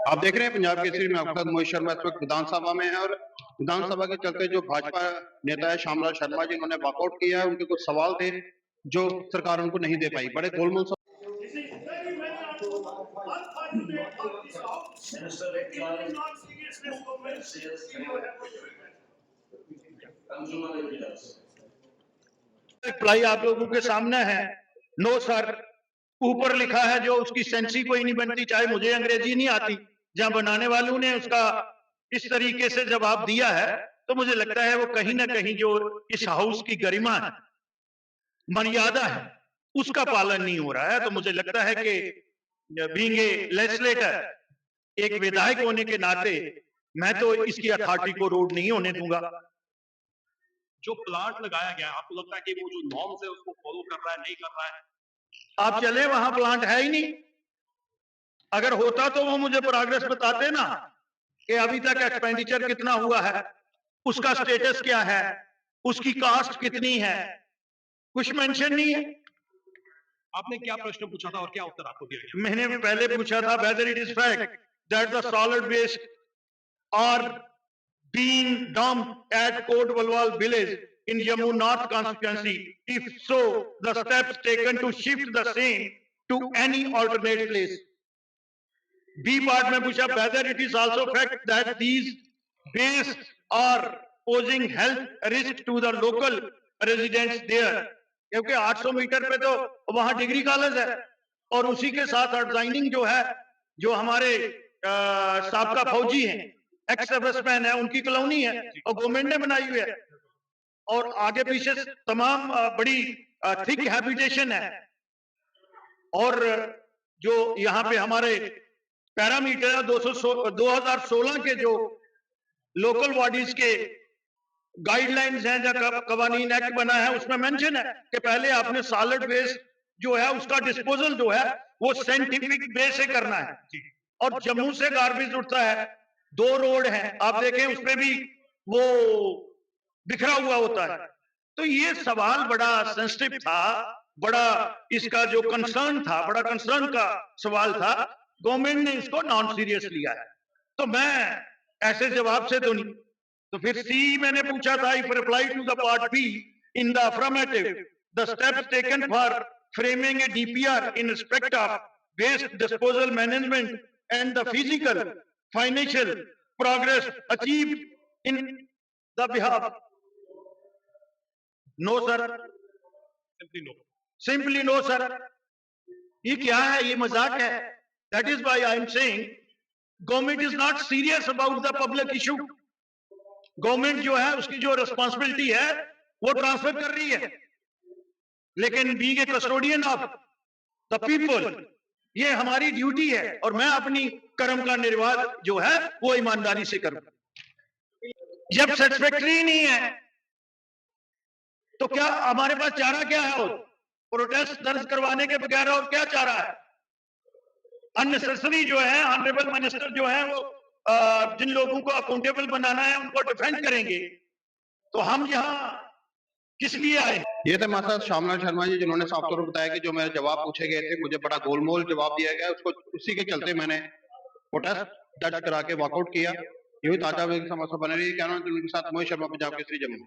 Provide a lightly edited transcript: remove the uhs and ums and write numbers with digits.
आप देख रहे हैं पंजाब केसरी में आपका मोहित शर्मा इस वक्त विधानसभा में है और विधानसभा के चलते जो भाजपा नेता है श्यामलाल शर्मा जी, उन्होंने वॉकआउट किया है। उनके कुछ सवाल थे जो सरकार उनको नहीं दे पाई। बड़े गोलमोल रिप्लाई आप लोगों के सामने है। नो सर, ऊपर लिखा है जो उसकी सेंसी कोई नहीं बनती, चाहे मुझे अंग्रेजी नहीं आती। जहां बनाने वालों ने उसका इस तरीके से जवाब दिया है तो मुझे लगता है वो कहीं ना कहीं जो इस हाउस की गरिमा है, मर्यादा है, उसका पालन नहीं हो रहा है। तो मुझे लगता है कि बीइंग ए लेजिस्लेटर, एक विधायक होने के नाते मैं तो इसकी अथॉरिटी को रोड नहीं होने दूंगा। जो प्लांट लगाया गया है, आपको लगता है कि वो जो नॉर्म्स है उसको फॉलो कर रहा है, नहीं कर रहा है? आप चले, वहां प्लांट है ही नहीं। अगर होता तो वो मुझे प्रोग्रेस बताते ना कि अभी तक एक्सपेंडिचर कितना हुआ है, उसका स्टेटस क्या है, उसकी कास्ट कितनी है, कुछ मेंशन नहीं है। आपने क्या प्रश्न पूछा था और क्या उत्तर आपको दिया गया? मैंने भी पहले पूछा था whether it is fact that the solid waste are being dumped at Kot Balwal village in Jammu North constituency. If so, the steps taken to shift the same to any alternate place. B part में पूछा whether it is also fact that these waste are posing health risk to the local residents there. क्योंकि 800 metre पे तो वहां degree college है और उसी के साथ डिजाइनिंग जो है, जो हमारे साबका फौजी हैं, एक्स सर्विसमैन है, उनकी कॉलोनी है और गवर्नमेंट ने बनाई हुई है और आगे पीछे तमाम बड़ी थिक हैबिटेशन है। और जो यहाँ पे हमारे पैरामीटर 2016 के जो लोकल बॉडीज के गाइडलाइंस हैं, जो कवानीन एक्ट बना है, उसमें मेंशन है कि पहले आपने सॉलिड वेस्ट जो है उसका डिस्पोजल जो है वो साइंटिफिक वे से करना है। और जम्मू से गार्बेज उठता है, 2 रोड है, आप देखें उसमें भी वो बिखरा हुआ होता है। तो ये सवाल बड़ा सेंसिटिव था, बड़ा इसका जो कंसर्न था, बड़ा कंसर्न का सवाल था। गवर्नमेंट ने इसको नॉन सीरियस लिया है। तो मैं ऐसे जवाब से तो नहीं। तो फिर सी मैंने पूछा था, if reply to the part B in the affirmative the steps taken for framing a DPR in respect of waste disposal management and the physical financial progress achieve in the behalf. No sir, simply no sir. ये क्या है? ये मजाक है। That is why I am saying government is not serious about the public issue. Government जो है उसकी जो रिस्पांसिबिलिटी है वो ट्रांसफर कर रही है, लेकिन being a custodian of the people, ये हमारी ड्यूटी है और मैं अपनी कर्म का निर्वाह जो है वो ईमानदारी से करूं। जब सेटिस्फैक्टरी नहीं है तो क्या हमारे पास चारा क्या है? और प्रोटेस्ट दर्ज करवाने के बगैर और क्या चारा है? अननेसेसरी जो है, ऑनरेबल मिनिस्टर जो है वो जिन लोगों को अकाउंटेबल बनाना है उनको डिफेंड करेंगे, तो हम यहाँ किस लिए आए? ये थे हमारे साथ श्यामलाल शर्मा जी, जिन्होंने साफ तौर पर बताया कि जो मेरे जवाब पूछे गए थे मुझे बड़ा गोलमोल जवाब दिया गया, उसको उसी के चलते मैंने प्रोटेस्ट दर्ज करा के वॉकआउट किया। यही ताजा समाचार बने रही। क्या नाम उनके साथ मोहित शर्मा, पंजाब केसरी, जम्मू।